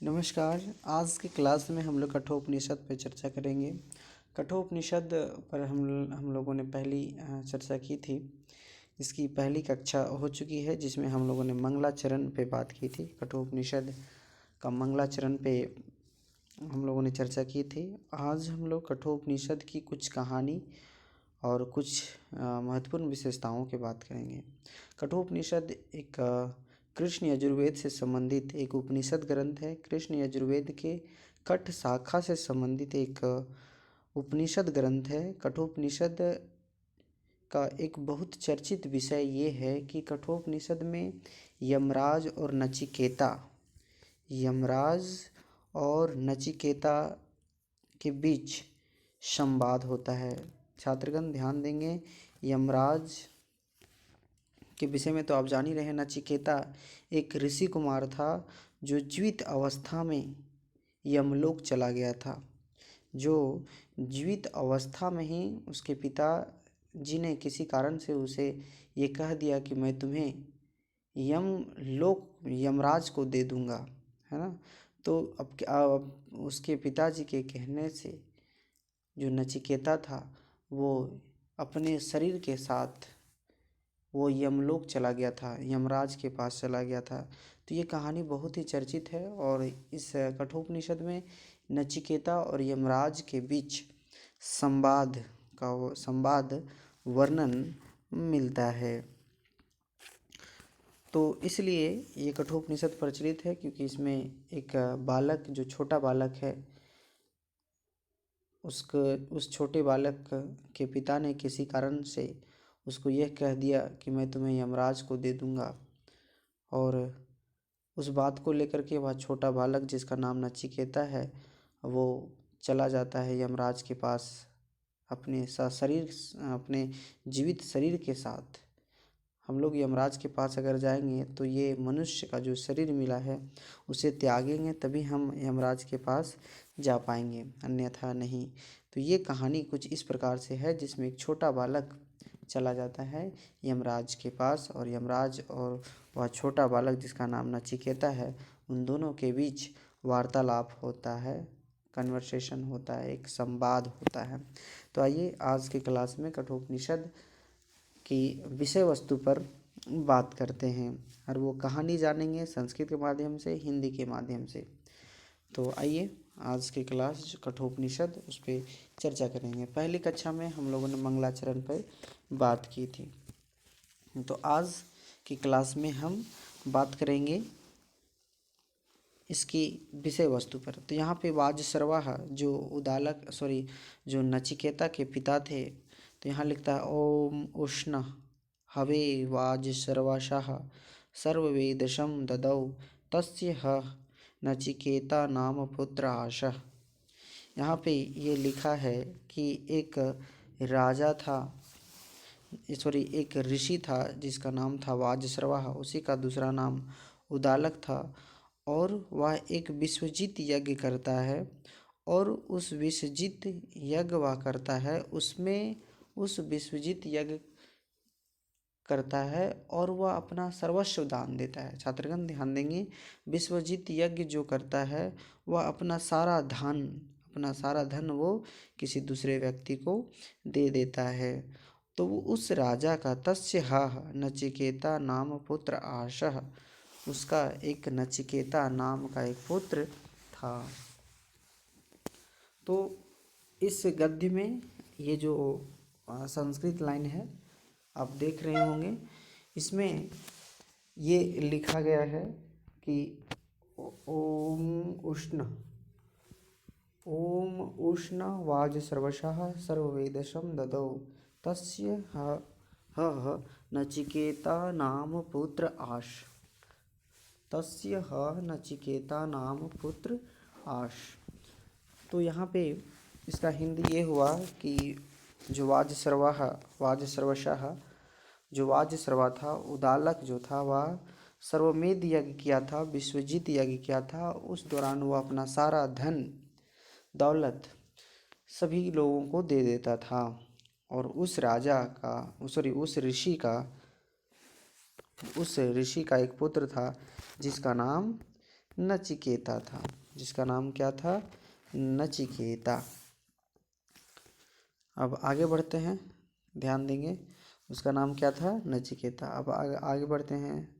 नमस्कार। आज की क्लास में हम लोग कठोपनिषद पर चर्चा करेंगे। कठोपनिषद पर हम लोगों ने पहली चर्चा की थी। इसकी पहली कक्षा हो चुकी है जिसमें हम लोगों ने मंगलाचरण पे बात की थी। कठोपनिषद का मंगलाचरण पे हम लोगों ने चर्चा की थी। आज हम लोग कठोपनिषद की कुछ कहानी और कुछ महत्वपूर्ण विशेषताओं की बात करेंगे। कठोपनिषद एक कृष्ण यजुर्वेद से संबंधित एक उपनिषद ग्रंथ है। कृष्ण यजुर्वेद के कठ शाखा से संबंधित एक उपनिषद ग्रंथ है। कठोपनिषद का एक बहुत चर्चित विषय ये है कि कठोपनिषद में यमराज और नचिकेता के बीच संवाद होता है। छात्रगण ध्यान देंगे, यमराज के विषय में तो आप जान ही रहे हैं। नचिकेता एक ऋषि कुमार था जो जीवित अवस्था में यमलोक चला गया था। जो जीवित अवस्था में ही उसके पिता जी ने किसी कारण से उसे ये कह दिया कि मैं तुम्हें यमराज को दे दूंगा, है ना। तो अब उसके पिताजी के कहने से जो नचिकेता था वो अपने शरीर के साथ वो यमलोक चला गया था, यमराज के पास चला गया था। तो ये कहानी बहुत ही चर्चित है और इस कठोपनिषद में नचिकेता और यमराज के बीच संवाद वर्णन मिलता है। तो इसलिए ये कठोपनिषद प्रचलित है क्योंकि इसमें एक बालक, जो छोटा बालक है, उस छोटे बालक के पिता ने किसी कारण से उसको यह कह दिया कि मैं तुम्हें यमराज को दे दूंगा। और उस बात को लेकर के वह छोटा बालक, जिसका नाम नचिकेता है, वो चला जाता है यमराज के पास अपने जीवित शरीर के साथ। हम लोग यमराज के पास अगर जाएंगे तो ये मनुष्य का जो शरीर मिला है उसे त्यागेंगे तभी हम यमराज के पास जा पाएंगे, अन्यथा नहीं। तो ये कहानी कुछ इस प्रकार से है जिसमें एक छोटा बालक चला जाता है यमराज के पास और यमराज और वह छोटा बालक जिसका नाम नचिकेता है, उन दोनों के बीच वार्तालाप होता है, कन्वर्सेशन होता है, एक संवाद होता है। तो आइए आज की क्लास में कठोपनिषद की विषय वस्तु पर बात करते हैं और वो कहानी जानेंगे संस्कृत के माध्यम से, हिंदी के माध्यम से। तो आइए आज की क्लास कठोपनिषद उस पर चर्चा करेंगे। पहली कक्षा में हम लोगों ने मंगलाचरण पर बात की थी। तो आज की क्लास में हम बात करेंगे इसकी विषय वस्तु पर। तो यहाँ पे वाजसर्वाः जो नचिकेता के पिता थे, तो यहाँ लिखता है ओम उष्ण हवे वाजसर्वशः सर्ववेदशं ददौ तस्य ह नचिकेता नाम पुत्र आशः। यहाँ पे ये लिखा है कि एक राजा था, एक ऋषि था जिसका नाम था वाजसर्वाः, उसी का दूसरा नाम उदालक था और वह एक विश्वजित यज्ञ करता है। और उस विश्वजित यज्ञ वह करता है, उसमें उस विश्वजित यज्ञ करता है और वह अपना सर्वस्व दान देता है। छात्रगण ध्यान देंगे, विश्वजित यज्ञ जो करता है वह अपना सारा धन वो किसी दूसरे व्यक्ति को दे देता है। तो वो उस राजा का तस्य ह नचिकेता नाम पुत्र आशः, उसका एक नचिकेता नाम का एक पुत्र था। तो इस गद्य में ये जो संस्कृत लाइन है आप देख रहे होंगे, इसमें ये लिखा गया है कि ओम उष्ण वाजसर्वशः सर्ववेदशं ददौ तस्य ह नचिकेता नाम पुत्र आश। तो यहाँ पे इसका हिंदी ये हुआ कि जो वाजसर्वा था, उदालक जो था, वह सर्वमेध यज्ञ किया था, विश्वजित यज्ञ किया था। उस दौरान वह अपना सारा धन दौलत सभी लोगों को दे देता था। और उस ऋषि का एक पुत्र था जिसका नाम नचिकेता था, जिसका नाम क्या था? नचिकेता। अब आगे बढ़ते हैं, ध्यान देंगे। उसका नाम क्या था? नचिकेता। अब आगे बढ़ते हैं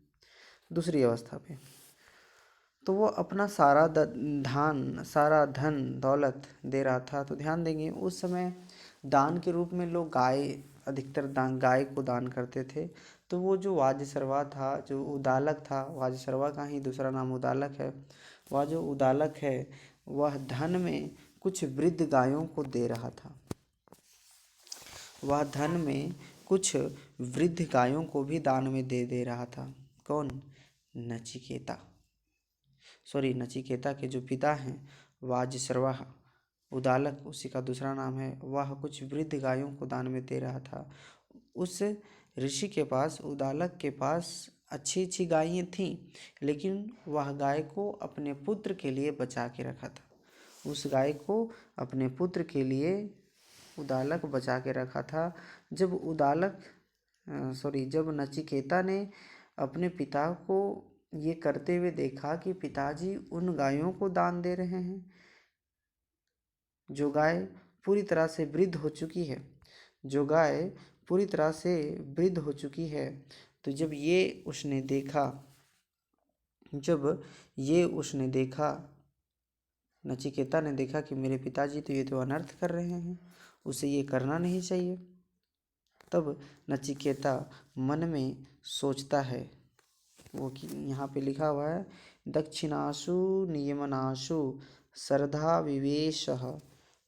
दूसरी अवस्था पे। तो वो अपना सारा धन दौलत दे रहा था। तो ध्यान देंगे, उस समय दान के रूप में लोग अधिकतर गाय को दान करते थे। तो वो जो वाजसरवा था, जो उदालक था, वाजसरवा का ही दूसरा नाम उदालक है। वह जो उदालक है वह धन में कुछ वृद्ध गायों को दे रहा था। वह धन में कुछ वृद्ध गायों को भी दान में दे रहा था। कौन? नचिकेता। नचिकेता के जो पिता हैं वाजसरवा उदालक, उसी का दूसरा नाम है, वह कुछ वृद्ध गायों को दान में दे रहा था। उस ऋषि के पास, उदालक के पास अच्छी अच्छी गायें थीं, लेकिन वह गाय को अपने पुत्र के लिए बचा के रखा था। उस गाय को अपने पुत्र के लिए उदालक बचा के रखा था। जब नचिकेता ने अपने पिता को ये करते हुए देखा कि पिताजी उन गायों को दान दे रहे हैं जो गाय पूरी तरह से वृद्ध हो चुकी है, तो जब ये उसने देखा, नचिकेता ने देखा कि मेरे पिताजी तो ये तो अनर्थ कर रहे हैं, उसे ये करना नहीं चाहिए। तब नचिकेता मन में सोचता है, वो कि यहाँ पे लिखा हुआ है, दक्षिणासु नियमनासु श्रद्धा विवेशः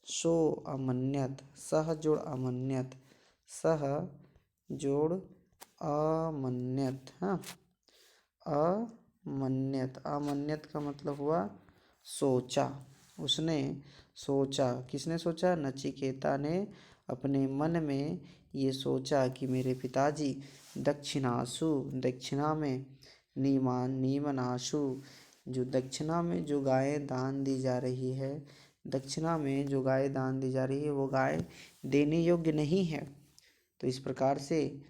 सो अमन्यत सह जोड़ अमन्यत हाँ, अमन्यत का मतलब हुआ सोचा। उसने सोचा, किसने सोचा? नचिकेता ने अपने मन में ये सोचा कि मेरे पिताजी दक्षिणा में, नीमनाशु जो दक्षिणा में जो गायें दान दी जा रही है, वो गाय देने योग्य नहीं है। तो इस प्रकार से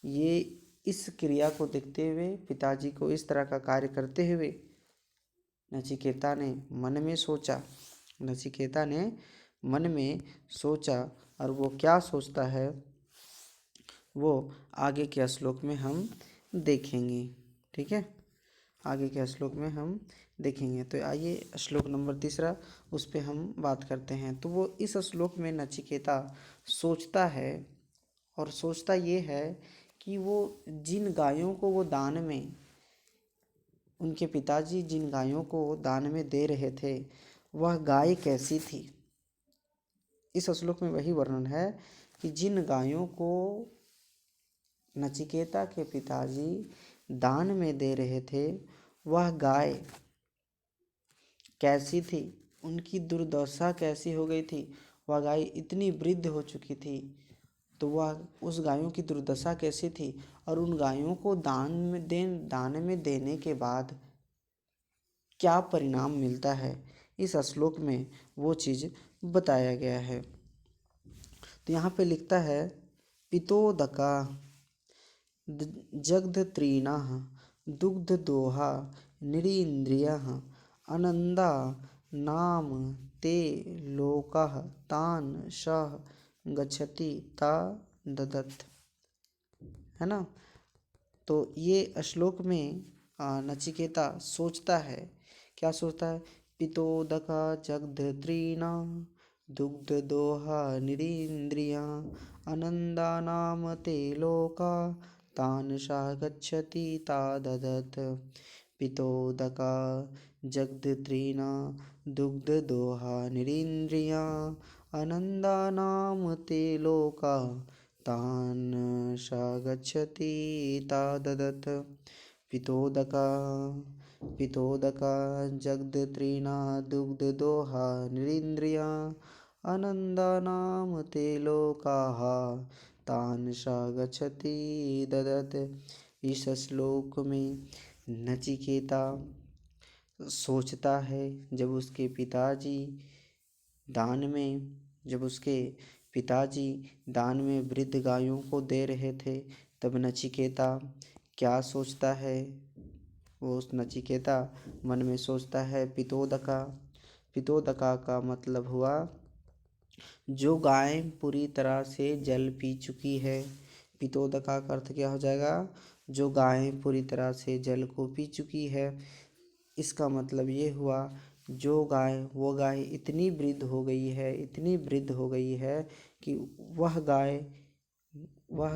ये इस क्रिया को देखते हुए, पिताजी को इस तरह का कार्य करते हुए नचिकेता ने मन में सोचा। और वो क्या सोचता है वो आगे के श्लोक में हम देखेंगे। ठीक है, आगे के श्लोक में हम देखेंगे। तो आइए श्लोक नंबर 3 उस पे हम बात करते हैं। तो वो इस श्लोक में नचिकेता सोचता है, और सोचता ये है कि वो जिन गायों को वो दान में, उनके पिताजी जिन गायों को दान में दे रहे थे, वह गाय कैसी थी। इस श्लोक में वही वर्णन है कि जिन गायों को नचिकेता के पिताजी दान में दे रहे थे, वह गाय कैसी थी, उनकी दुर्दशा कैसी हो गई थी। वह गाय इतनी वृद्ध हो चुकी थी, तो वह उस गायों की दुर्दशा कैसी थी, और उन गायों को दान में देने के बाद क्या परिणाम मिलता है, इस श्लोक में वो चीज़ बताया गया है। तो यहाँ पे लिखता है, पितोदका जगधत्रीणः दुग्धदोहा निरीन्द्रियः आनंदा नाम ते लोकः तान् सः गच्छति ता ददत्। है ना। तो ये श्लोक में नचिकेता सोचता है, क्या सोचता है? पितोदका जगधत्रीणः दुग्धदोहा निरीन्द्रिया आनन्दानां ते लोका तान् सा गच्छति ता ददत्। पितोदका जगधत्रीणा दुग्धदोहा निरीन्द्रिया आनन्दानां ते लोका तान् सा गच्छति ता ददत्। पितोदका जगधत्रीणा दुग्धदोहा निरीन्द्रिया आनन्दानां ते लोकाः तान् सा गच्छति ददत्। इस श्लोक में नचिकेता सोचता है, जब उसके पिताजी दान में वृद्ध गायों को दे रहे थे, तब नचिकेता क्या सोचता है? वो उस नचिकेता मन में सोचता है पितोदका। पितोदका का मतलब हुआ जो गाय पूरी तरह से जल पी चुकी है। पितोदका का अर्थ क्या हो जाएगा? जो गाय पूरी तरह से जल को पी चुकी है। इसका मतलब ये हुआ जो गाय, वो गाय इतनी वृद्ध हो गई है, इतनी वृद्ध हो गई है कि वह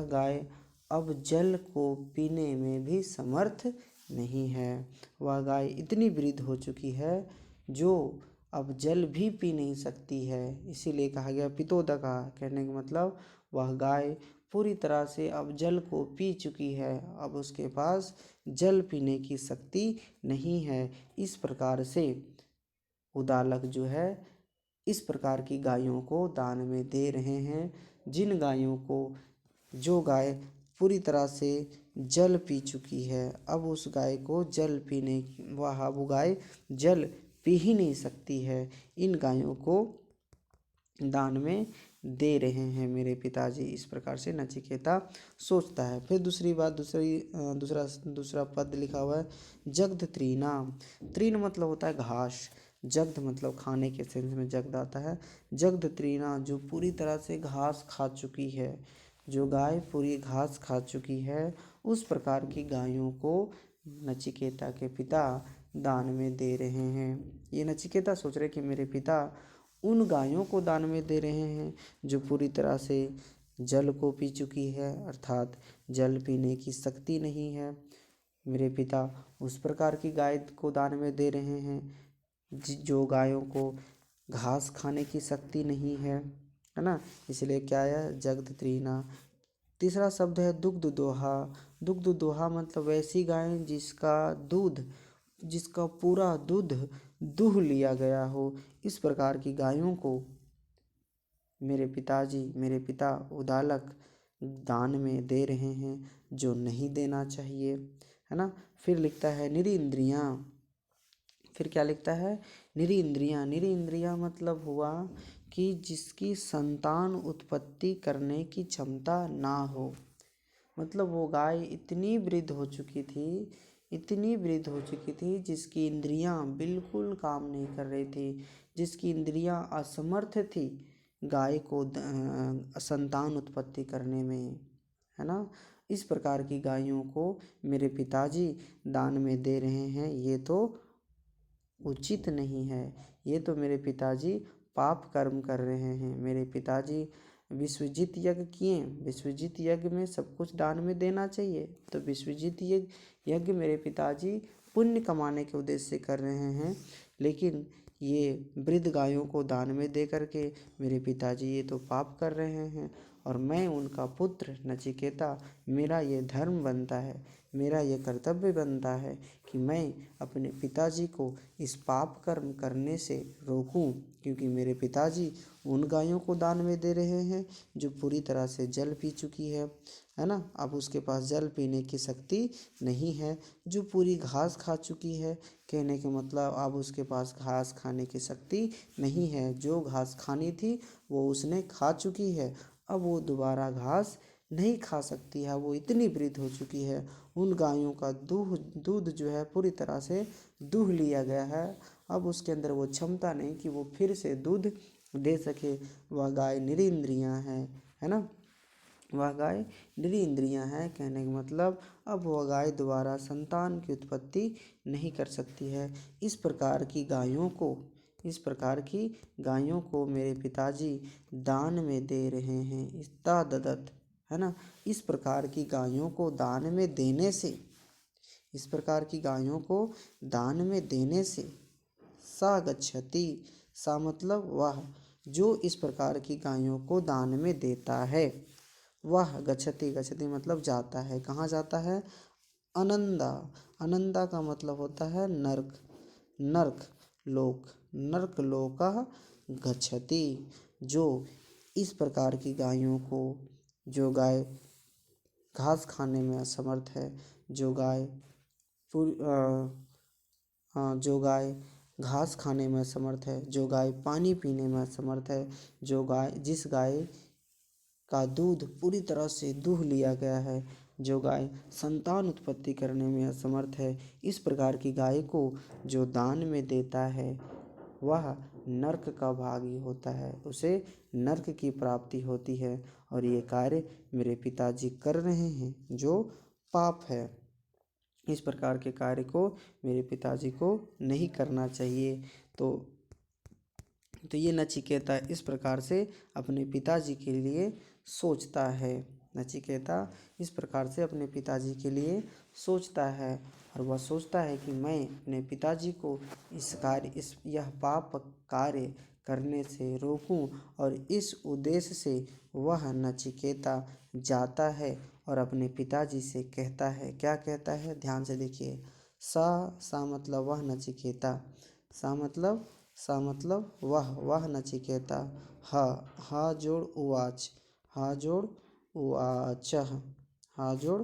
गाय अब जल को पीने में भी समर्थ नहीं है। वह गाय इतनी वृद्ध हो चुकी है जो अब जल भी पी नहीं सकती है। इसीलिए कहा गया पितोदका। कहने का मतलब वह गाय पूरी तरह से अब जल को पी चुकी है, अब उसके पास जल पीने की शक्ति नहीं है। इस प्रकार से उदालक जो है इस प्रकार की गायों को दान में दे रहे हैं। जिन गायों को, जो गाय पूरी तरह से जल पी चुकी है, अब उस गाय को जल पीने, वो गाय जल पी ही नहीं सकती है, इन गायों को दान में दे रहे हैं मेरे पिताजी। इस प्रकार से नचिकेता सोचता है। फिर दूसरी बात, दूसरा पद लिखा हुआ है जग्ध त्रीना। त्रीन मतलब होता है घास। जग्ध मतलब खाने के सेंस में जग्ध आता है। जग्ध त्रीना जो पूरी तरह से घास खा चुकी है, जो गाय पूरी घास खा चुकी है, उस प्रकार की गायों को नचिकेता के पिता दान में दे रहे हैं। ये नचिकेता सोच रहे कि मेरे पिता उन गायों को दान में दे रहे हैं जो पूरी तरह से जल को पी चुकी है, अर्थात जल पीने की शक्ति नहीं है। मेरे पिता उस प्रकार की गाय को दान में दे रहे हैं जो गायों को घास खाने की शक्ति नहीं है ना। इसलिए क्या है? जगत त्रीना। तीसरा शब्द है दुग्ध दोहा। दुग्ध दोहा मतलब वैसी गाय जिसका पूरा दूध दूह लिया गया हो। इस प्रकार की गायों को मेरे पिता उदालक दान में दे रहे हैं जो नहीं देना चाहिए, है ना। फिर लिखता है निरींद्रियाँ। फिर क्या लिखता है? निरींद्रियाँ। निरींद्रियाँ मतलब हुआ कि जिसकी संतान उत्पत्ति करने की क्षमता ना हो। मतलब वो गाय इतनी वृद्ध हो चुकी थी जिसकी इंद्रियां बिल्कुल काम नहीं कर रही थी, जिसकी इंद्रियां असमर्थ थी गाय को संतान उत्पत्ति करने में, है ना। इस प्रकार की गायों को मेरे पिताजी दान में दे रहे हैं। ये तो उचित नहीं है। ये तो मेरे पिताजी पाप कर्म कर रहे हैं। मेरे पिताजी विश्वजित यज्ञ किए। विश्वजित यज्ञ में सब कुछ दान में देना चाहिए। तो विश्वजित यज्ञ मेरे पिताजी पुण्य कमाने के उद्देश्य से कर रहे हैं, लेकिन ये वृद्ध गायों को दान में दे करके मेरे पिताजी ये तो पाप कर रहे हैं। और मैं उनका पुत्र नचिकेता, मेरा ये धर्म बनता है, मेरा ये कर्तव्य बनता है कि मैं अपने पिताजी को इस पाप कर्म करने से रोकूं, क्योंकि मेरे पिताजी उन गायों को दान में दे रहे हैं जो पूरी तरह से जल पी चुकी है ना। अब उसके पास जल पीने की शक्ति नहीं है, जो पूरी घास खा चुकी है। कहने के मतलब अब उसके पास घास खाने की शक्ति नहीं है। जो घास खानी थी वो उसने खा चुकी है, अब वो दोबारा घास नहीं खा सकती है। वो इतनी वृद्ध हो चुकी है। उन गायों का दूध जो है पूरी तरह से दूह लिया गया है। अब उसके अंदर वो क्षमता नहीं कि वो फिर से दूध दे सके। वह गाय निरींद्रियाँ है ना। वह गाय निरींद्रियाँ हैं। कहने का मतलब अब वह गाय दोबारा संतान की उत्पत्ति नहीं कर सकती है। इस प्रकार की गायों को मेरे पिताजी दान में दे रहे हैं। इस्ता ददत, है ना। इस प्रकार की गायों को दान में देने से सा गच्छति। सा मतलब वह जो इस प्रकार की गायों को दान में देता है, वह गच्छति। गच्छति मतलब जाता है। कहाँ जाता है? अनंदा। अनंदा का मतलब होता है नर्क लोक। नर्क लोकः गच्छति। जो इस प्रकार की गायों को, जो गाय घास खाने में असमर्थ है, जो गाय घास खाने में असमर्थ है, जो गाय पानी पीने में असमर्थ है, जिस गाय का दूध पूरी तरह से दूह लिया गया है, जो गाय संतान उत्पत्ति करने में असमर्थ है, इस प्रकार की गाय को जो दान में देता है वह नर्क का भागी होता है, उसे नर्क की प्राप्ति होती है। और ये कार्य मेरे पिताजी कर रहे हैं जो पाप है। इस प्रकार के कार्य को मेरे पिताजी को नहीं करना चाहिए। तो ये नचिकेता इस प्रकार से अपने पिताजी के लिए सोचता है। नचिकेता इस प्रकार से अपने पिताजी के लिए सोचता है और वह सोचता है कि मैं अपने पिताजी को यह पाप कार्य करने से रोकूं। और इस उद्देश्य से वह नचिकेता जाता है और अपने पिताजी से कहता है। क्या कहता है, ध्यान से देखिए। सा मतलब वह नचिकेता, सा मतलब वह नचिकेता। हा जोड़ उवाच, हा जोड़ उवाचः, हा जोड़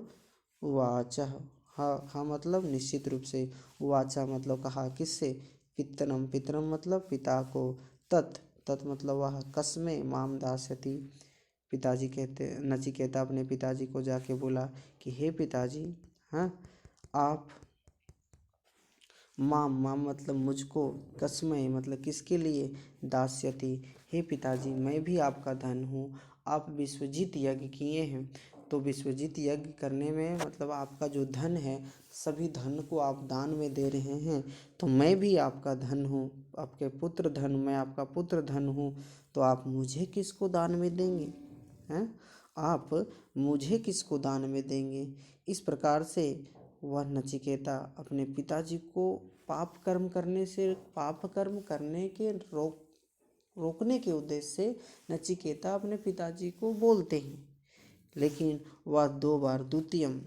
उवाचः। हा मतलब निश्चित रूप से, उवाचा मतलब कहा, किससे, पितरम, पितरम मतलब पिता को, तत् मतलब वह, कस्मे माम दास्यति। पिताजी कहते, नचिकेता अपने पिताजी को जाके बोला कि हे पिताजी, हाँ आप, माम मतलब मुझको, कस्मै मतलब किसके लिए, दास्यति हे पिताजी मैं भी आपका धन हूँ। आप विश्वजीत यज्ञ किए हैं, तो विश्वजीत यज्ञ करने में मतलब आपका जो धन है, सभी धन को आप दान में दे रहे हैं, तो मैं भी आपका धन हूँ, आपके पुत्र धन, मैं आपका पुत्र धन हूँ। तो आप मुझे किसको दान में देंगे हैं, आप मुझे किसको दान में देंगे। इस प्रकार से वह नचिकेता अपने पिताजी को पाप कर्म करने के रोकने के उद्देश्य से नचिकेता अपने पिताजी को बोलते हैं। लेकिन वह 2 बार, द्वितीयम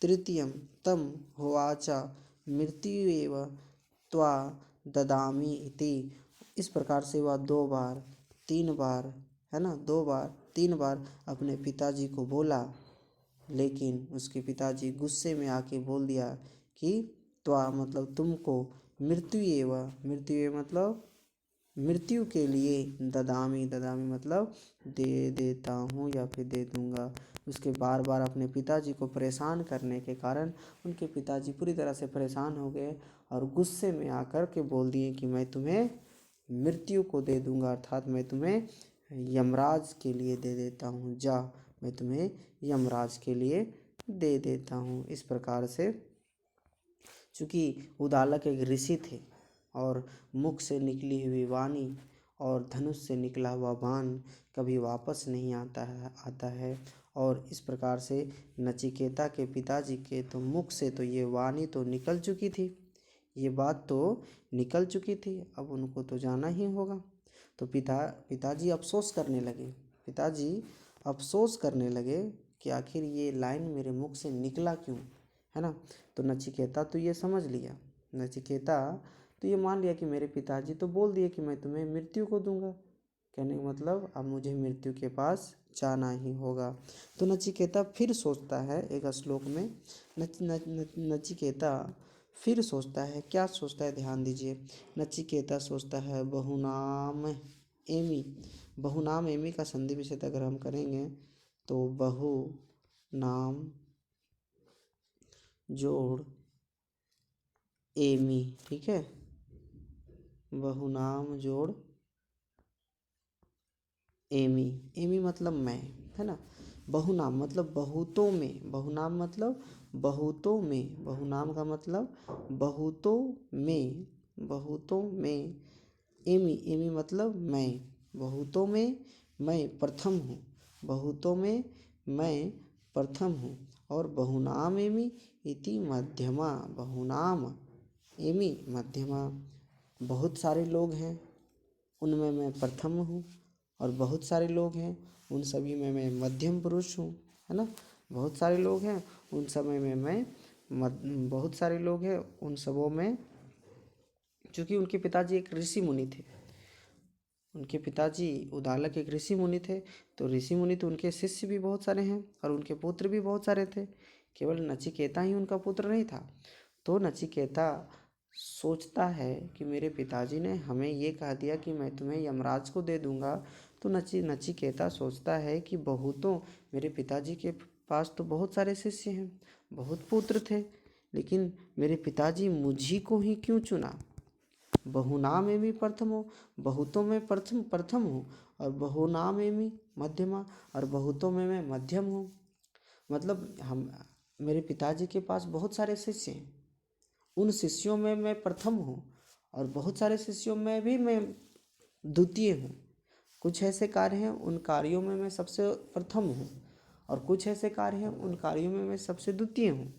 तृतीयम तम होवाचा मृत्युएव त्वा ददामि इति। इस प्रकार से वह 2 बार 3 बार, है ना, 2 बार 3 बार अपने पिताजी को बोला। लेकिन उसके पिताजी गुस्से में आके बोल दिया कि त्वा मतलब तुमको, मृत्यु मतलब मृत्यु के लिए, ददामी मतलब दे देता हूँ या फिर दे दूँगा। उसके बार बार अपने पिताजी को परेशान करने के कारण उनके पिताजी पूरी तरह से परेशान हो गए और गुस्से में आकर के बोल दिए कि मैं तुम्हें मृत्यु को दे दूँगा, अर्थात मैं तुम्हें यमराज के लिए दे देता हूँ, जा मैं तुम्हें यमराज के लिए दे देता हूँ। इस प्रकार से, चूँकि उदालक एक ऋषि थे और मुख से निकली हुई वाणी और धनुष से निकला हुआ बाण कभी वापस नहीं आता है। और इस प्रकार से नचिकेता के पिताजी के तो मुख से तो ये वाणी तो निकल चुकी थी, ये बात तो निकल चुकी थी, अब उनको तो जाना ही होगा। तो पिताजी अफसोस करने लगे, पिताजी अफसोस करने लगे कि आखिर ये लाइन मेरे मुख से निकला क्यों, है ना। तो नचिकेता तो ये समझ लिया, नचिकेता तो ये मान लिया कि मेरे पिताजी तो बोल दिए कि मैं तुम्हें मृत्यु को दूंगा, कहने का मतलब अब मुझे मृत्यु के पास जाना ही होगा। तो नचिकेता फिर सोचता है, एक श्लोक में नचिकेता फिर सोचता है, क्या सोचता है, ध्यान दीजिए। नचिकेता सोचता है बहुनाम एमी, बहुनाम एमी का संधि विच्छेद अगर हम करेंगे तो बहु नाम जोड़ एमी, ठीक है, बहुनाम जोड़ एमी, एमी मतलब मैं, है ना। बहुनाम मतलब बहुतों में, बहुनाम मतलब बहुतों में, बहुनाम का मतलब बहुतों में, बहुतों में, एमी, एमी मतलब मैं, बहुतों में मैं प्रथम हूँ, बहुतों में मैं प्रथम हूँ। और बहुनाम एमी इति मध्यमा, बहुनाम एमी मध्यमा, बहुत सारे लोग हैं उनमें मैं प्रथम हूँ, और बहुत सारे लोग हैं उन सभी में मैं मध्यम पुरुष हूँ, है ना। बहुत सारे लोग हैं उन समय में मैं बहुत सारे लोग हैं उन सबों में, चूँकि उनके पिताजी एक ऋषि मुनि थे, उनके पिताजी उदालक एक ऋषि मुनि थे, तो ऋषि मुनि तो उनके शिष्य भी बहुत सारे हैं और उनके पुत्र भी बहुत सारे थे, केवल नचिकेता ही उनका पुत्र नहीं था। तो नचिकेता सोचता है कि मेरे पिताजी ने हमें ये कह दिया कि मैं तुम्हें यमराज को दे दूंगा। तो नचिकेता सोचता है कि बहुतों, मेरे पिताजी के पास तो बहुत सारे शिष्य हैं, बहुत पुत्र थे, लेकिन मेरे पिताजी मुझी को ही क्यों चुना? बहुनाम एवं प्रथमो, बहुतों में प्रथम हूँ, और बहुनाम एवं मध्यमा, और बहुतों में मैं मध्यम हूँ। मतलब हम मेरे पिताजी के पास बहुत सारे शिष्य हैं, उन शिष्यों में मैं प्रथम हूँ, और बहुत सारे शिष्यों में भी मैं द्वितीय हूँ। कुछ ऐसे कार्य हैं उन कार्यों में मैं सबसे प्रथम हूँ, और कुछ ऐसे कार्य हैं उन कार्यों में मैं सबसे द्वितीय हूँ,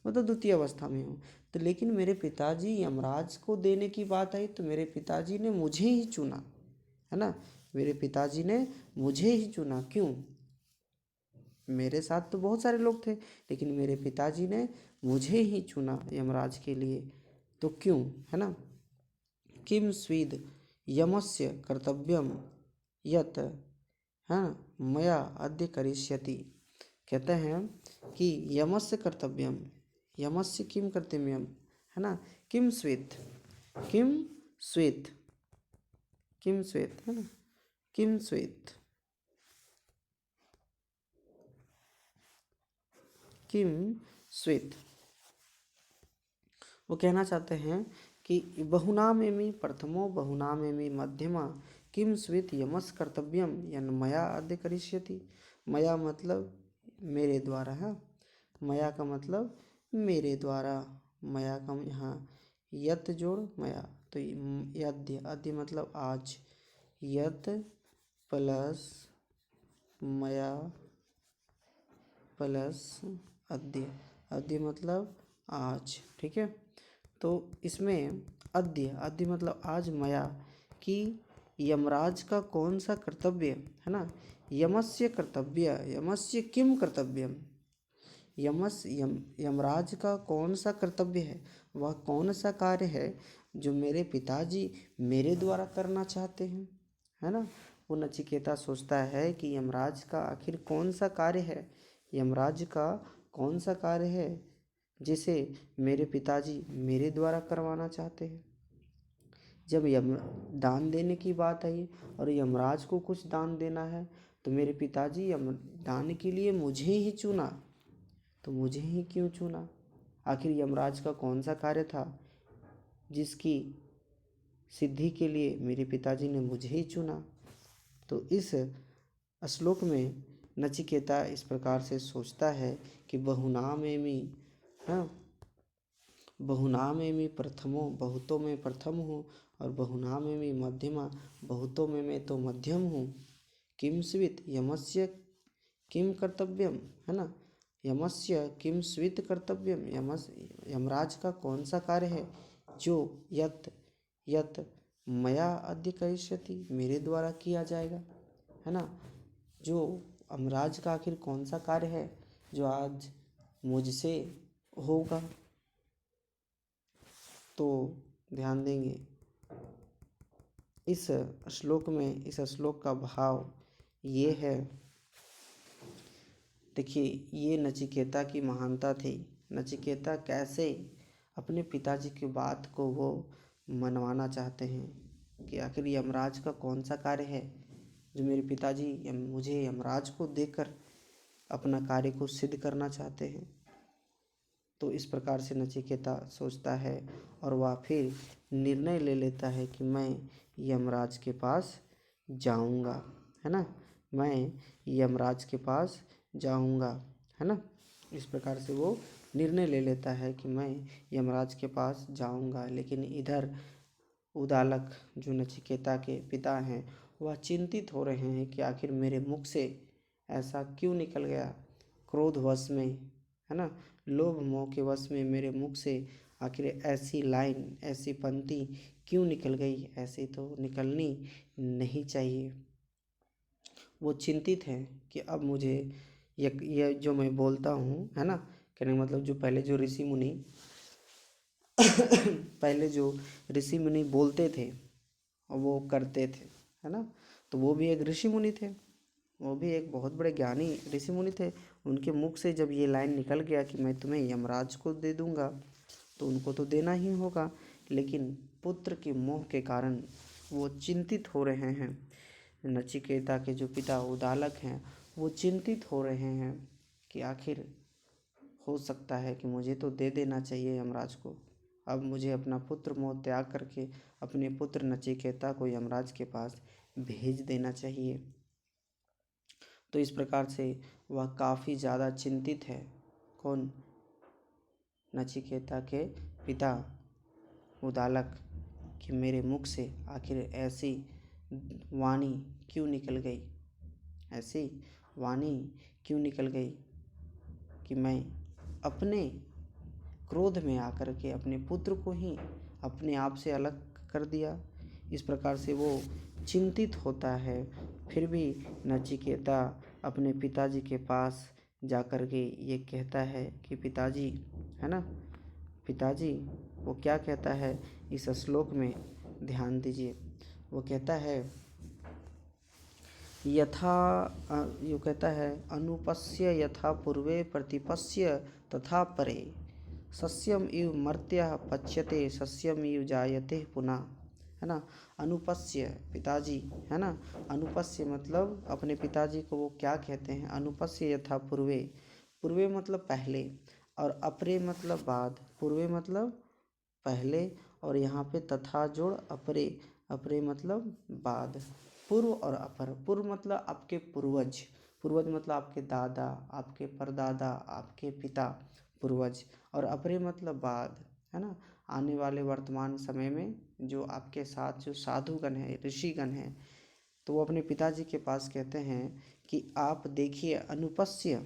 मतलब द्वितीय अवस्था में हूँ। तो लेकिन मेरे पिताजी यमराज को देने की बात आई तो मेरे पिताजी ने मुझे ही चुना, है ना। मेरे पिताजी ने मुझे ही चुना, क्यों? मेरे साथ तो बहुत सारे लोग थे, लेकिन मेरे पिताजी ने मुझे ही चुना यमराज के लिए, तो क्यों, है ना। किम स्वीद यमस्य कर्तव्यम यत, हाँ, मया अद्य करिष्यति। कहते हैं कि यमस्य कर्तव्यम, यमस्य किम कर्तव्यम, है ना, किम स्वेत, किम स्वेत, किम स्वेत, है ना, किम स्वेत, किम स्वेत। वो कहना चाहते हैं कि बहुनामेमि प्रथमो बहुनामेमि मध्यमा किम स्वेत यमस कर्तव्यम यन मया अद्य करिष्यति। मया मतलब मेरे द्वारा है, मया का मतलब मेरे द्वारा, मया का यहाँ यत जोड़ मया, तो यद्य, अद्य मतलब आज, यत प्लस मया प्लस अद्य, अद्य मतलब आज, ठीक है। तो इसमें अद्य मतलब आज, मया कि यमराज का कौन सा कर्तव्य, है ना, यमस्य कर्तव्य, यमस्य किम कर्तव्यम, यमराज का कौन सा कर्तव्य है, वह कौन सा कार्य है जो मेरे पिताजी मेरे द्वारा करना चाहते हैं, है ना। वो नचिकेता सोचता है कि यमराज का आखिर कौन सा कार्य है, यमराज का कौन सा कार्य है जिसे मेरे पिताजी मेरे द्वारा करवाना चाहते हैं। जब यम दान देने की बात आई और यमराज को कुछ दान देना है, तो मेरे पिताजी यम दान के लिए मुझे ही चुना, तो मुझे ही क्यों चुना? आखिर यमराज का कौन सा कार्य था जिसकी सिद्धि के लिए मेरे पिताजी ने मुझे ही चुना? तो इस श्लोक में नचिकेता इस प्रकार से सोचता है कि बहुनामेमि, हाँ, बहुनामेमि प्रथमो, बहुतों में प्रथम हूँ, और बहुनामेमि मध्यमा, बहुतों में मैं तो मध्यम हूँ। किम स्वित यमस्य किम कर्तव्यम, है ना, यमस्य किम स्वित कर्तव्यम, यमराज का कौन सा कार्य है जो यत यत मया अद्य करिष्यति, मेरे द्वारा किया जाएगा, है ना। जो यमराज का आखिर कौन सा कार्य है जो आज मुझसे होगा। तो ध्यान देंगे इस श्लोक में, इस श्लोक का भाव ये है। देखिए, ये नचिकेता की महानता थी। नचिकेता कैसे अपने पिताजी की बात को वो मनवाना चाहते हैं कि आखिर यमराज का कौन सा कार्य है जो मेरे पिताजी मुझे यमराज को देकर अपना कार्य को सिद्ध करना चाहते हैं। तो इस प्रकार से नचिकेता सोचता है और वह फिर निर्णय ले लेता है कि मैं यमराज के पास जाऊंगा, है ना, मैं यमराज के पास जाऊंगा, है ना। इस प्रकार से वो निर्णय ले लेता है कि मैं यमराज के पास जाऊंगा। लेकिन इधर उदालक जो नचिकेता के पिता हैं वह चिंतित हो रहे हैं कि आखिर मेरे मुख से ऐसा क्यों निकल गया, क्रोधवश में, है ना, लोभ मोह के वश में मेरे मुख से आखिर ऐसी लाइन, ऐसी पंक्ति क्यों निकल गई, ऐसी तो निकलनी नहीं चाहिए। वो चिंतित हैं कि अब मुझे ये जो मैं बोलता हूँ, है ना, कहने का मतलब जो पहले जो ऋषि मुनि पहले जो ऋषि मुनि बोलते थे और वो करते थे, है ना, तो वो भी एक ऋषि मुनि थे, वो भी एक बहुत बड़े ज्ञानी ऋषि मुनि थे। उनके मुख से जब ये लाइन निकल गया कि मैं तुम्हें यमराज को दे दूंगा, तो उनको तो देना ही होगा। लेकिन पुत्र के मोह के कारण वो चिंतित हो रहे हैं। नचिकेता के जो पिता उदालक हैं वो चिंतित हो रहे हैं कि आखिर हो सकता है कि मुझे तो दे देना चाहिए यमराज को, अब मुझे अपना पुत्र मोह त्याग करके अपने पुत्र नचिकेता को यमराज के पास भेज देना चाहिए। तो इस प्रकार से वह काफ़ी ज़्यादा चिंतित है। कौन? नचिकेता के पिता उदालक, कि मेरे मुख से आखिर ऐसी वाणी क्यों निकल गई, ऐसी वाणी क्यों निकल गई कि मैं अपने क्रोध में आकर के अपने पुत्र को ही अपने आप से अलग कर दिया। इस प्रकार से वो चिंतित होता है। फिर भी नचिकेता अपने पिताजी के पास जाकर के ये कहता है कि पिताजी, है ना, पिताजी, वो क्या कहता है इस श्लोक में, ध्यान दीजिए। वो कहता है यथा यूँ कहता है, अनुपस्य यथा पूर्वे प्रतिपस्य तथा परे, सस्यम इव मर्त्य पच्यते सस्यम इव जायते पुनः, है ना। अनुपस्य पिताजी, है ना। अनुपस्य मतलब अपने पिताजी को वो क्या कहते हैं, अनुपस्य यथा पूर्वे, पूर्वे मतलब पहले, और अपरे मतलब बाद, पूर्वे मतलब पहले, और यहाँ पे तथा जोड़ अपरे, अपरे मतलब बाद। पूर्व और अपर, पूर्व मतलब आपके पूर्वज, पूर्वज मतलब आपके दादा, आपके परदादा, आपके पिता, पूर्वज, और अपरे मतलब बाद, है ना। आने वाले वर्तमान समय में जो आपके साथ जो साधुगण हैं, ऋषिगण हैं, तो वो अपने पिताजी के पास कहते हैं कि आप देखिए अनुपस्य,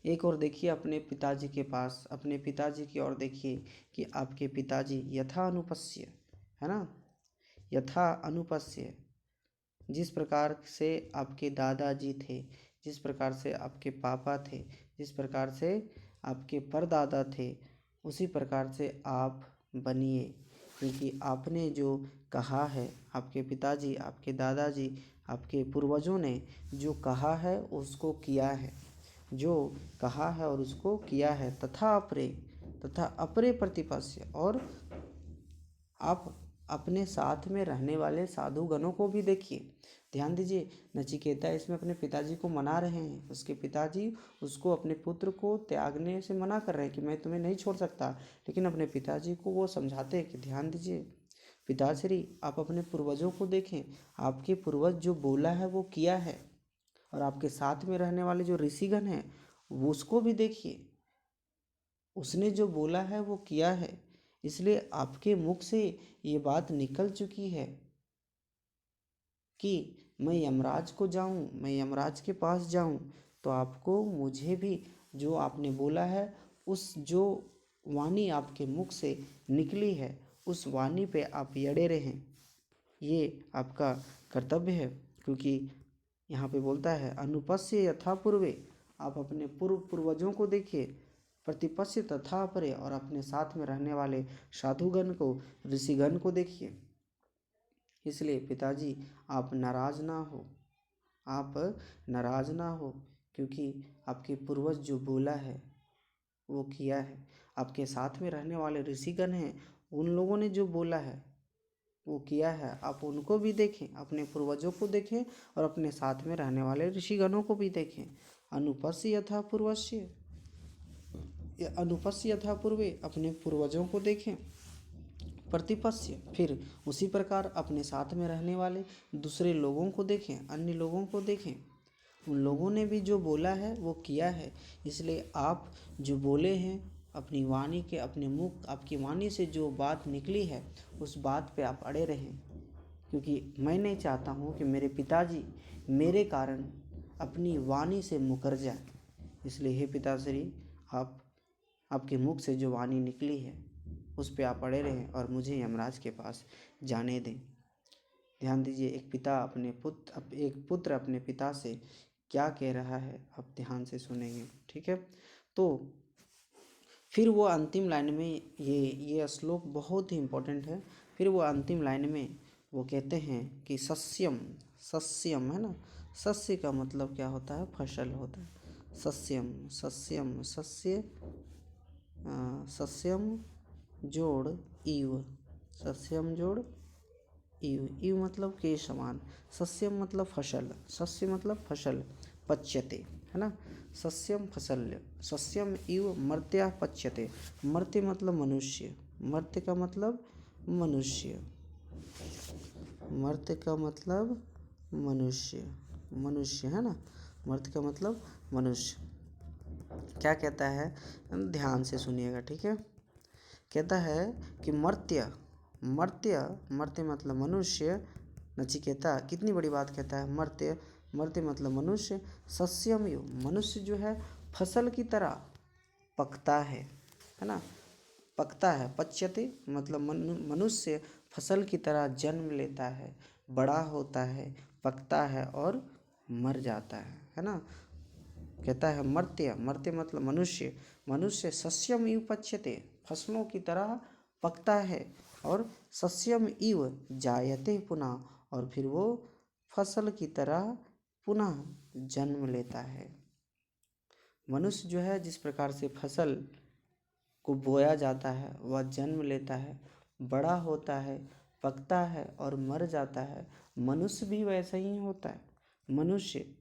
एक और देखिए अपने पिताजी के पास, अपने पिताजी की ओर देखिए कि आपके पिताजी यथा अनुपस्य, है ना, यथा अनुपस्य, जिस प्रकार से आपके दादाजी थे, जिस प्रकार से आपके पापा थे, जिस प्रकार से आपके परदादा थे, उसी प्रकार से आप बनिए। क्योंकि आपने जो कहा है, आपके पिताजी, आपके दादाजी, आपके पूर्वजों ने जो कहा है उसको किया है, जो कहा है और उसको किया है। तथा अपरे प्रतिपस्य, और आप अपने साथ में रहने वाले साधुगणों को भी देखिए। ध्यान दीजिए, नचिकेता इसमें अपने पिताजी को मना रहे हैं। उसके पिताजी उसको अपने पुत्र को त्यागने से मना कर रहे हैं कि मैं तुम्हें नहीं छोड़ सकता, लेकिन अपने पिताजी को वो समझाते हैं कि ध्यान दीजिए पिताश्री, आप अपने पूर्वजों को देखें, आपके पूर्वज जो बोला है वो किया है, और आपके साथ में रहने वाले जो ऋषिगण हैं वो उसको भी देखिए, उसने जो बोला है वो किया है। इसलिए आपके मुख से ये बात निकल चुकी है कि मैं यमराज को जाऊं, मैं यमराज के पास जाऊं, तो आपको मुझे भी जो आपने बोला है, उस जो वाणी आपके मुख से निकली है, उस वाणी पे आप अड़े रहें, ये आपका कर्तव्य है। क्योंकि यहाँ पे बोलता है अनुपस्य यथा पूर्वे, आप अपने पूर्वजों को देखिए, प्रतिपस्य तथा परे, और अपने साथ में रहने वाले साधुगण को, ऋषिगण को देखिए। इसलिए पिताजी आप नाराज ना हो, आप नाराज ना हो, क्योंकि आपके पूर्वज जो बोला है वो किया है। आपके साथ में रहने वाले ऋषिगण हैं, उन लोगों ने जो बोला है वो किया है। आप उनको भी देखें, अपने पूर्वजों को देखें, और अपने साथ में रहने वाले ऋषिगणों को भी देखें। अनुपस्य यथा पूर्वस्य, अनुपस्य यथा पूर्वे, अपने पूर्वजों को देखें। प्रतिपस्य, फिर उसी प्रकार अपने साथ में रहने वाले दूसरे लोगों को देखें, अन्य लोगों को देखें। उन लोगों ने भी जो बोला है वो किया है। इसलिए आप जो बोले हैं, अपनी वाणी के, अपने मुख, आपकी वाणी से जो बात निकली है उस बात पे आप अड़े रहें। क्योंकि मैं नहीं चाहता हूँ कि मेरे पिताजी मेरे कारण अपनी वाणी से मुकर जाए। इसलिए हे पिताश्री, आप आपके मुख से जो वाणी निकली है उस पे आप अड़े रहें और मुझे यमराज के पास जाने दें। ध्यान दीजिए, एक पुत्र अपने पिता से क्या कह रहा है, आप ध्यान से सुनेंगे, ठीक है। तो फिर वो अंतिम लाइन में, ये श्लोक बहुत ही इम्पोर्टेंट है। फिर वो अंतिम लाइन में वो कहते हैं कि सस्यम, सस्यम, है ना, सस्य का मतलब क्या होता है, फसल होता है। सस्यम, सस्यम, सस्य, सस्यम जोड़ इव, सस्यम जोड़ इव, मतलब के समान, सस्यम मतलब फसल, सस्य मतलब फसल, पच्यते, है ना। सस्यम फसल्य, सस्यम इव मर्त्या पच्यते। मर्त्य मतलब मनुष्य, मर्त्य का मतलब मनुष्य, मर्त्य का मतलब मनुष्य, मनुष्य है ना, मर्त्य का मतलब मनुष्य। क्या कहता है, ध्यान से सुनिएगा, ठीक है। कहता है कि मर्त्य, मर्त्य, मर्त्य मतलब मनुष्य, नचिकेता कितनी बड़ी बात कहता है, मर्त्य, मर्त्य मतलब मनुष्य, सस्यम यु, मनुष्य जो है फसल की तरह पकता है ना, पकता है, पच्यते मतलब मनुष्य फसल की तरह जन्म लेता है, बड़ा होता है, पकता है और मर जाता है ना। कहता है मर्त्य, मर्त्य मतलब मनुष्य, मनुष्य सस्यम इव पच्यते, फसलों की तरह पकता है, और सस्यम इव जायते पुनः, और फिर वो फसल की तरह पुनः जन्म लेता है। मनुष्य जो है जिस प्रकार से फसल को बोया जाता है, वह जन्म लेता है, बड़ा होता है, पकता है और मर जाता है, मनुष्य भी वैसा ही होता है। मनुष्य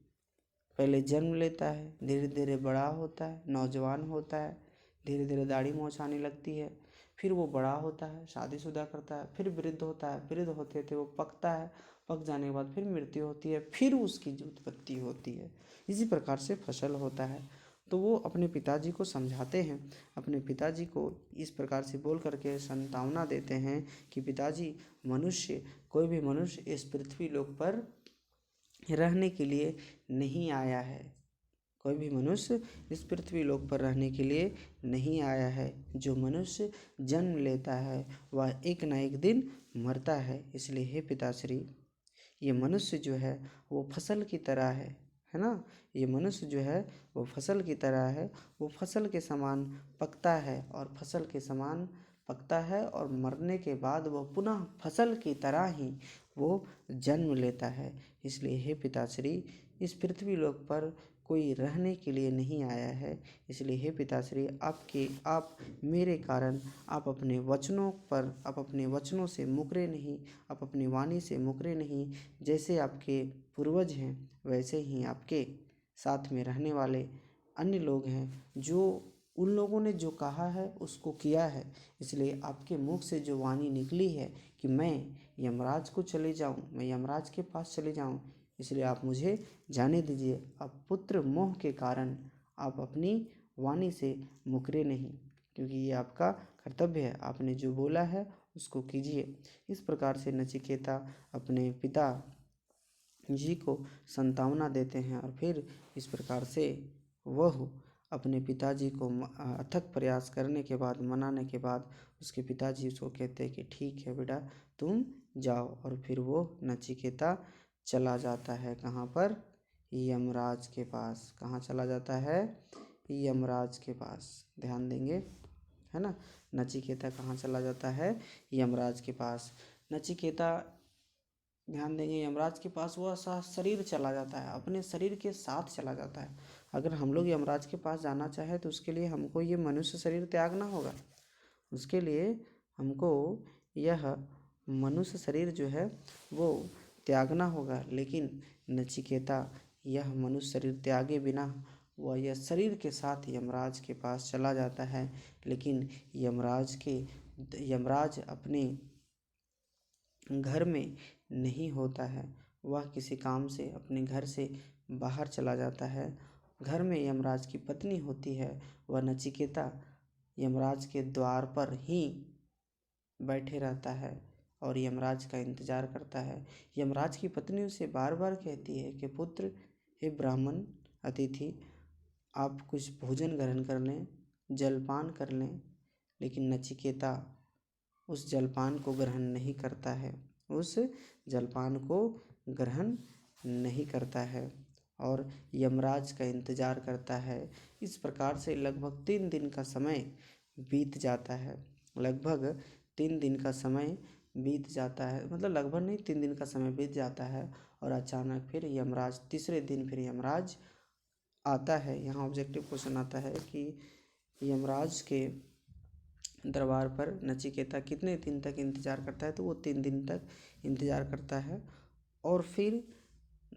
पहले जन्म लेता है, धीरे धीरे बड़ा होता है, नौजवान होता है, धीरे धीरे दाढ़ी मूंछ आने लगती है, फिर वो बड़ा होता है, शादीशुदा करता है, फिर वृद्ध होता है, वृद्ध होते थे वो पकता है, पक जाने के बाद फिर मृत्यु होती है, फिर उसकी उत्पत्ति होती है। इसी प्रकार से फसल होता है। तो वो अपने पिताजी को समझाते हैं, अपने पिताजी को इस प्रकार से बोल करके सांत्वना देते हैं कि पिताजी, मनुष्य, कोई भी मनुष्य इस पृथ्वी लोक पर रहने के लिए नहीं आया है, कोई भी मनुष्य इस पृथ्वी लोक पर रहने के लिए नहीं आया है। जो मनुष्य जन्म लेता है वह एक ना एक दिन मरता है। इसलिए हे पिताश्री, ये मनुष्य जो है वो फसल की तरह है ना, ये मनुष्य जो है वो फसल की तरह है, वो फसल के समान पकता है और फसल के समान पकता है, और मरने के बाद वह पुनः फसल की तरह ही वो जन्म लेता है। इसलिए हे पिताश्री, इस पृथ्वी लोक पर कोई रहने के लिए नहीं आया है। इसलिए हे पिताश्री, आप मेरे कारण आप अपने वचनों पर, आप अपने वचनों से मुकरे नहीं, आप अपनी वाणी से मुकरे नहीं। जैसे आपके पूर्वज हैं वैसे ही आपके साथ में रहने वाले अन्य लोग हैं, जो उन लोगों ने जो कहा है उसको किया है। इसलिए आपके मुख से जो वाणी निकली है कि मैं यमराज को चले जाऊं, मैं यमराज के पास चले जाऊं, इसलिए आप मुझे जाने दीजिए। अब पुत्र मोह के कारण आप अपनी वाणी से मुकरे नहीं, क्योंकि ये आपका कर्तव्य है, आपने जो बोला है उसको कीजिए। इस प्रकार से नचिकेता अपने पिता जी को सांत्वना देते हैं, और फिर इस प्रकार से वह अपने पिताजी को अथक प्रयास करने के बाद, मनाने के बाद, उसके पिताजी उसको कहते हैं कि ठीक है बेटा तुम जाओ। और फिर वो नचिकेता चला जाता है कहाँ पर, यमराज के पास। कहाँ चला जाता है, यमराज के पास। ध्यान देंगे, है ना। नचिकेता कहाँ चला जाता है, यमराज के पास। नचिकेता, ध्यान देंगे, यमराज के पास वह शरीर चला जाता है, अपने शरीर के साथ चला जाता है। अगर हम लोग यमराज के पास जाना चाहे तो उसके लिए हमको ये मनुष्य शरीर त्यागना होगा, उसके लिए हमको यह मनुष्य शरीर जो है वो त्यागना होगा। लेकिन नचिकेता यह मनुष्य शरीर त्यागे बिना वह यह शरीर के साथ यमराज के पास चला जाता है। लेकिन यमराज अपने घर में नहीं होता है, वह किसी काम से अपने घर से बाहर चला जाता है। घर में यमराज की पत्नी होती है, वह नचिकेता यमराज के द्वार पर ही बैठे रहता है और यमराज का इंतजार करता है। यमराज की पत्नी उसे बार बार कहती है कि पुत्र, हे ब्राह्मण अतिथि, आप कुछ भोजन ग्रहण कर लें, जलपान कर लें। लेकिन नचिकेता उस जलपान को ग्रहण नहीं करता है, उस जलपान को ग्रहण नहीं करता है और यमराज का इंतजार करता है। इस प्रकार से लगभग 3 दिन का समय बीत जाता है, लगभग 3 दिन का समय बीत जाता है, मतलब लगभग नहीं, 3 दिन का समय बीत जाता है। और अचानक फिर यमराज, तीसरे दिन फिर यमराज आता है। यहाँ ऑब्जेक्टिव क्वेश्चन आता है कि यमराज के दरबार पर नचिकेता कितने दिन तक इंतज़ार करता है, तो वो 3 दिन तक इंतज़ार करता है। और फिर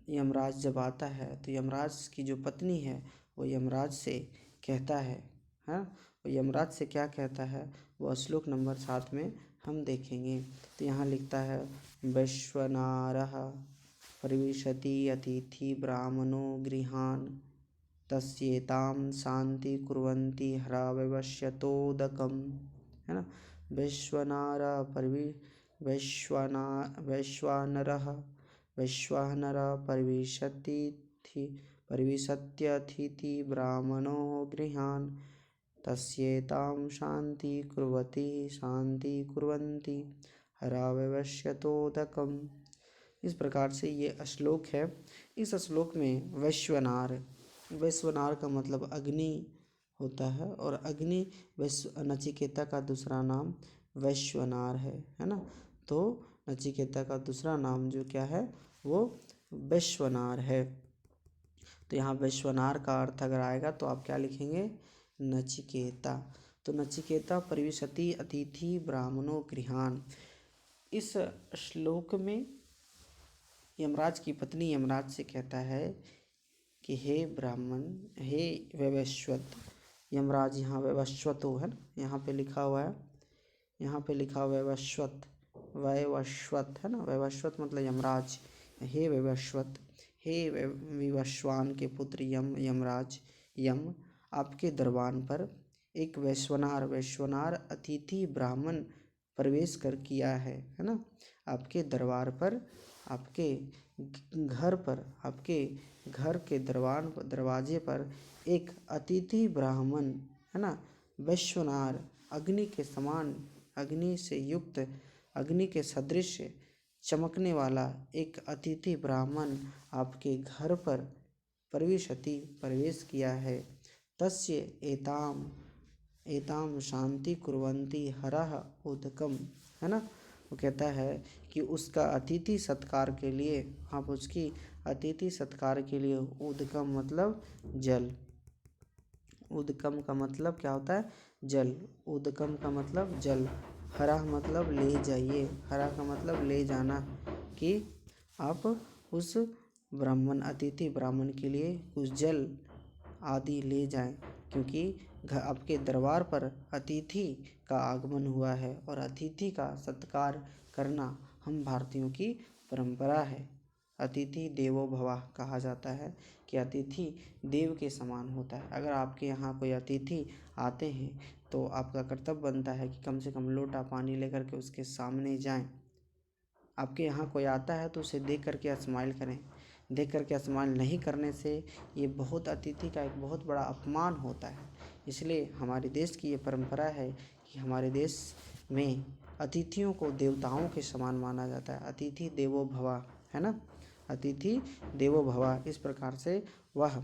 यमराज जब आता है तो यमराज की जो पत्नी है वो यमराज से कहता है, हाँ, वो यमराज से क्या कहता है वो श्लोक नंबर 7 में हम देखेंगे। तो यहाँ लिखता है वैश्वनारः प्रविशति अतिथि ब्राह्मणो गृहान तस्येतां शांति कुर्वन्ति हरा वैवस्वतोदकम्, है ना। वैश्वानरः प्रविशत्यतिथि ब्राह्मणो गृहान् तस्येतां शांति कुर्वन्ति हरा वैवस्वतोदकम्। इस प्रकार से ये श्लोक है। इस श्लोक में वैश्वनार का मतलब अग्नि होता है और अग्नि नचिकेता का दूसरा नाम वैश्वनार है ना। तो नचिकेता का दूसरा नाम जो क्या है वो वैश्वनार है। तो यहाँ वैश्वनार का अर्थ अगर आएगा तो आप क्या लिखेंगे नचिकेता। तो नचिकेता प्रविशति अतिथि ब्राह्मणों गृहान। इस श्लोक में यमराज की पत्नी यमराज से कहता है कि हे ब्राह्मण, हे वैवस्वत। यमराज यहाँ वैवस्वतो है ना, यहाँ पे लिखा हुआ है, यहाँ पे लिखा वैवस्वत है ना। वैवस्वत मतलब यमराज। हे वैवस्वत, हे विवस्वान के पुत्र यमराज, यम आपके दरबार पर एक वैश्वनार अतिथि ब्राह्मण प्रवेश कर किया है ना। आपके दरबार पर, आपके घर पर, आपके घर के दरवाजे पर एक अतिथि ब्राह्मण है ना, वैश्वनार अग्नि के समान, अग्नि से युक्त, अग्नि के सदृश चमकने वाला एक अतिथि ब्राह्मण आपके घर पर प्रवेश किया है। तस्य एताम शांति कुर्वन्ति हरः उदकम, है ना। वो कहता है कि उसका अतिथि सत्कार के लिए, आप उसकी अतिथि सत्कार के लिए उदकम मतलब जल, उदकम का मतलब क्या होता है जल, उदकम का मतलब जल, हरा मतलब ले जाइए, हरा का मतलब ले जाना, कि आप उस अतिथि ब्राह्मण के लिए कुछ जल आदि ले जाएं, क्योंकि आपके दरबार पर अतिथि का आगमन हुआ है और अतिथि का सत्कार करना हम भारतीयों की परंपरा है। अतिथि देवो भव कहा जाता है कि अतिथि देव के समान होता है। अगर आपके यहाँ कोई अतिथि आते हैं तो आपका कर्तव्य बनता है कि कम से कम लोटा पानी लेकर के उसके सामने जाएं। आपके यहाँ कोई आता है तो उसे देख करके स्माइल करें। देख करके स्माइल नहीं करने से ये बहुत अतिथि का एक बहुत बड़ा अपमान होता है। इसलिए हमारे देश की ये परंपरा है कि हमारे देश में अतिथियों को देवताओं के समान माना जाता है। अतिथि देवो भव, है ना, अतिथि देवो भव। इस प्रकार से वह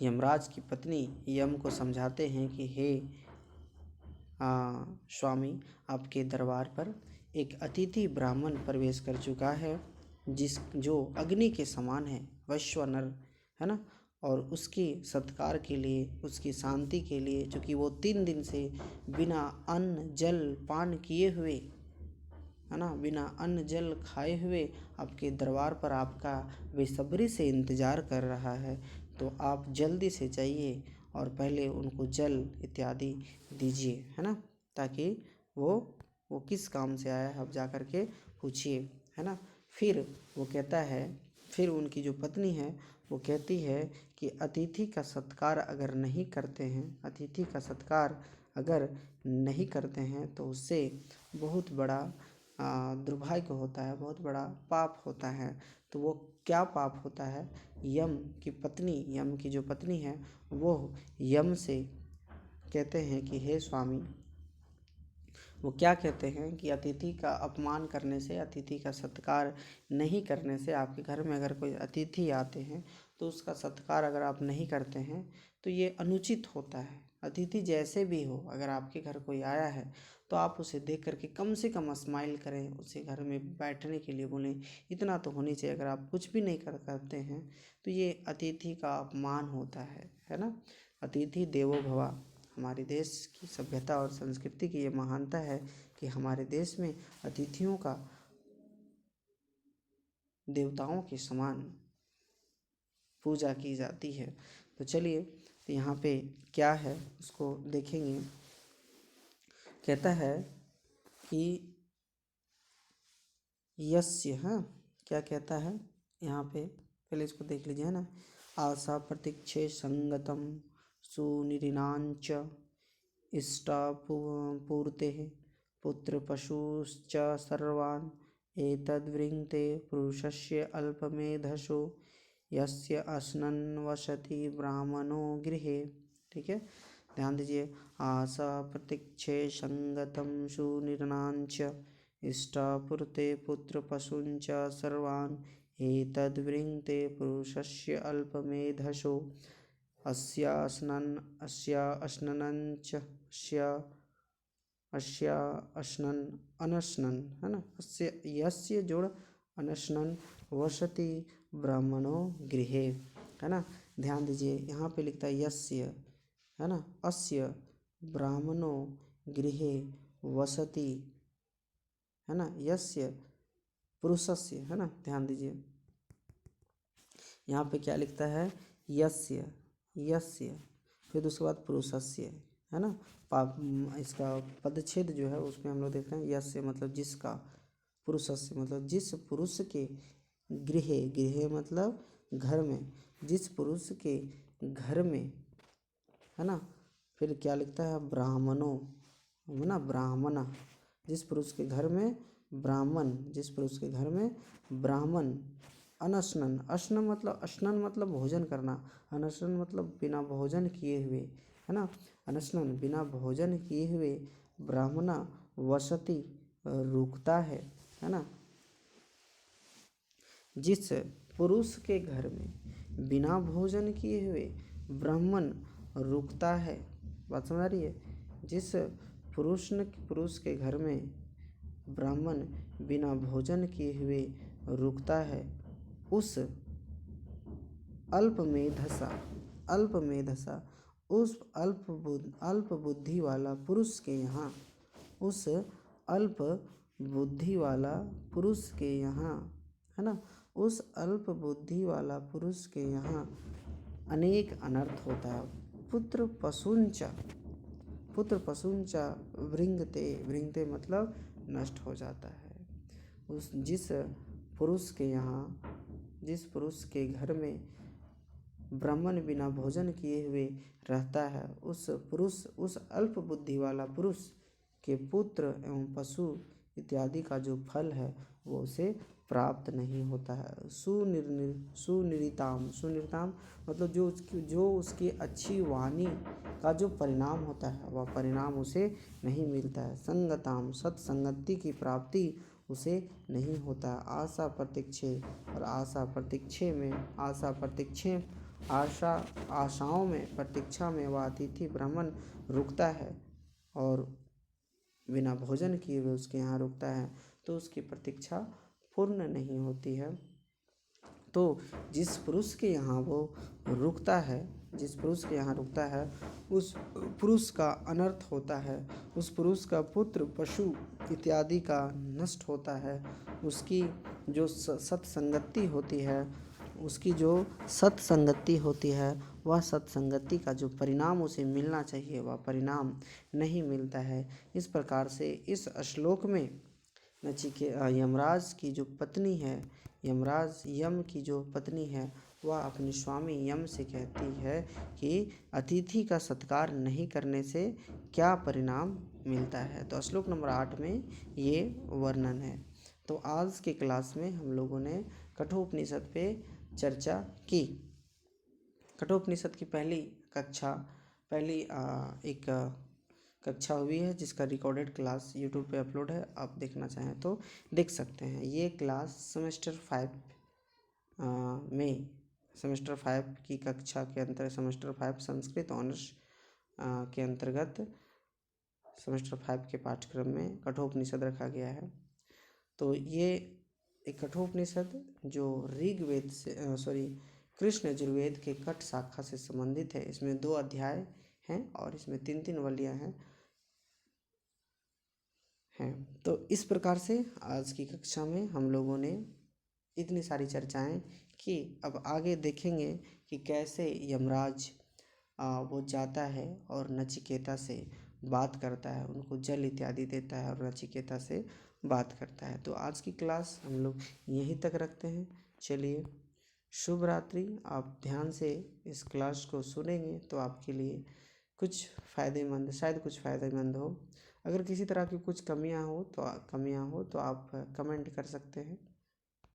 यमराज की पत्नी यम को समझाते हैं कि हे स्वामी, आपके दरबार पर एक अतिथि ब्राह्मण प्रवेश कर चुका है जो अग्नि के समान है, वैश्वानर, है ना। और उसकी सत्कार के लिए, उसकी शांति के लिए, चूँकि वो 3 दिन से बिना अन्न जल पान किए हुए, है ना, बिना अन्न जल खाए हुए आपके दरबार पर आपका बेसब्री से इंतज़ार कर रहा है। तो आप जल्दी से जाइए और पहले उनको जल इत्यादि दीजिए, है ना, ताकि वो किस काम से आया है आप जा कर के पूछिए, है ना। फिर वो कहता है, फिर उनकी जो पत्नी है वो कहती है कि अतिथि का सत्कार अगर नहीं करते हैं, अतिथि का सत्कार अगर नहीं करते हैं तो उससे बहुत बड़ा दुर्भाग्य होता है, बहुत बड़ा पाप होता है। तो वो क्या पाप होता है? यम की जो पत्नी है वो यम से कहते हैं कि हे स्वामी, वो क्या कहते हैं कि अतिथि का अपमान करने से, अतिथि का सत्कार नहीं करने से, आपके घर में अगर कोई अतिथि आते हैं तो उसका सत्कार अगर आप नहीं करते हैं तो ये अनुचित होता है। अतिथि जैसे भी हो, अगर आपके घर कोई आया है तो आप उसे देख करके कम से कम स्माइल करें, उसे घर में बैठने के लिए बोलें, इतना तो होनी चाहिए। अगर आप कुछ भी नहीं करते हैं तो ये अतिथि का अपमान होता है ना। अतिथि देवो भव। हमारे देश की सभ्यता और संस्कृति की ये महानता है कि हमारे देश में अतिथियों का देवताओं के समान पूजा की जाती है। तो चलिए, तो यहाँ पे क्या है उसको देखेंगे। कहता है कि यस्य, हाँ क्या कहता है यहाँ पे, पहले इसको देख लीजिए, है ना। आशा प्रतीक्षे संगतम सुनिरिनांच इष्टापूर्तेः पुत्र पशुश्च सर्वान् एतद्वृङ्क्ते पुरुषस्य अल्पमेधसो यस्य अश्नन् वसति ब्राह्मणो गृहे। ठीक है, ध्यान दीजिए। आशा प्रतीक्षे संगतम सुनिर्णांच इष्टापूर्ते पुत्र पशूंच सर्वान् एतद्वृङ्क्ते पुरुषस्य अल्पमेधसो अस्या अश्ननञ्च अस्या अश्नन अनश्नन, है ना। अस्य यस्य जोड़ अनश्नन वसति ब्राह्मणो गृहे, है ना। ध्यान दीजिए, यहाँ पे लिखता है यस्य, है ना, अस्य ब्राह्मणो गृहे वसति, है ना, यस्य पुरुषस्य, है ना। ध्यान दीजिए, यहाँ पे क्या लिखता है, यस्य, यस्य, फिर उसके बाद पुरुषस्य, है ना। इसका पदच्छेद जो है उसमें हम लोग देखते हैं यस्य मतलब जिसका, पुरुषस्य मतलब जिस पुरुष के गृहे, गृहे मतलब घर में, जिस पुरुष के घर में, है ना। फिर क्या लिखता है, ब्राह्मणों, है ना, ब्राह्मणा, जिस पुरुष के घर में ब्राह्मण, जिस पुरुष के घर में ब्राह्मण। अनशनन, अश्नन मतलब, अश्नन मतलब भोजन करना, अनशनन मतलब बिना भोजन किए हुए, है ना। अनशनन बिना भोजन किए हुए ब्राह्मणा वसति रुकता है ना। जिस पुरुष के घर में बिना भोजन किए हुए ब्राह्मण रुकता है, बात समझ आ रही है। जिस पुरुष के घर में ब्राह्मण बिना भोजन किए हुए रुकता है, उस अल्पमेधसा, अल्पमेधसा उस अल्प बुद्धि वाला पुरुष के यहाँ, उस अल्प बुद्धि वाला पुरुष के यहाँ, है ना, उस अल्प बुद्धि वाला पुरुष के यहाँ अनेक अनर्थ होता है। पुत्र पशुंचा, पुत्र पशुंचा वृंगते, वृंगते मतलब नष्ट हो जाता है। उस जिस पुरुष के यहाँ, जिस पुरुष के घर में ब्राह्मण बिना भोजन किए हुए रहता है, उस पुरुष, उस अल्प बुद्धि वाला पुरुष के पुत्र एवं पशु इत्यादि का जो फल है वो उसे प्राप्त नहीं होता है। सुनिरिताम, सुनिरिताम मतलब जो उसकी अच्छी वाणी का जो परिणाम होता है वह परिणाम उसे नहीं मिलता है। संगताम, सत्संगति की प्राप्ति उसे नहीं होता। आशा प्रतीक्षे, और आशा प्रतीक्षे में, आशा प्रतीक्षे, आशाओं में, प्रतीक्षा में वह अतिथि ब्राह्मण रुकता है और बिना भोजन किए हुए उसके यहाँ रुकता है, तो उसकी प्रतीक्षा पूर्ण नहीं होती है। तो जिस पुरुष के यहाँ वो रुकता है, जिस पुरुष के यहाँ रुकता है, उस पुरुष का अनर्थ होता है, उस पुरुष का पुत्र पशु इत्यादि का नष्ट होता है। उसकी जो सत्संगति होती है, उसकी जो सत्संगति होती है, वह सत्संगति का जो परिणाम उसे मिलना चाहिए वह परिणाम नहीं मिलता है। इस प्रकार से इस श्लोक में यमराज की जो पत्नी है, यमराज यम की जो पत्नी है, वह अपने स्वामी यम से कहती है कि अतिथि का सत्कार नहीं करने से क्या परिणाम मिलता है। तो श्लोक नंबर 8 में ये वर्णन है। तो आज के क्लास में हम लोगों ने कठोपनिषद पे चर्चा की। कठोपनिषद की पहली कक्षा, पहली एक कक्षा हुई है जिसका रिकॉर्डेड क्लास यूट्यूब पे अपलोड है, आप देखना चाहें तो देख सकते हैं। ये क्लास सेमेस्टर 5 में, सेमेस्टर 5 की कक्षा के अंतर्गत, सेमेस्टर 5 संस्कृत ऑनर्स के अंतर्गत सेमेस्टर 5 के पाठ्यक्रम में कठोपनिषद रखा गया है। तो ये एक कठोपनिषद जो ऋग्वेद से कृष्ण यजुर्वेद के कठ शाखा से संबंधित है। इसमें 2 अध्याय हैं और इसमें 3-3 वलियाँ हैं। तो इस प्रकार से आज की कक्षा में हम लोगों ने इतनी सारी चर्चाएं कि अब आगे देखेंगे कि कैसे यमराज वो जाता है और नचिकेता से बात करता है, उनको जल इत्यादि देता है और नचिकेता से बात करता है। तो आज की क्लास हम लोग यहीं तक रखते हैं। चलिए, शुभ रात्रि। आप ध्यान से इस क्लास को सुनेंगे तो आपके लिए कुछ फ़ायदेमंद, शायद कुछ फ़ायदेमंद हो। अगर किसी तरह की कुछ कमियां हो तो आप कमेंट कर सकते हैं।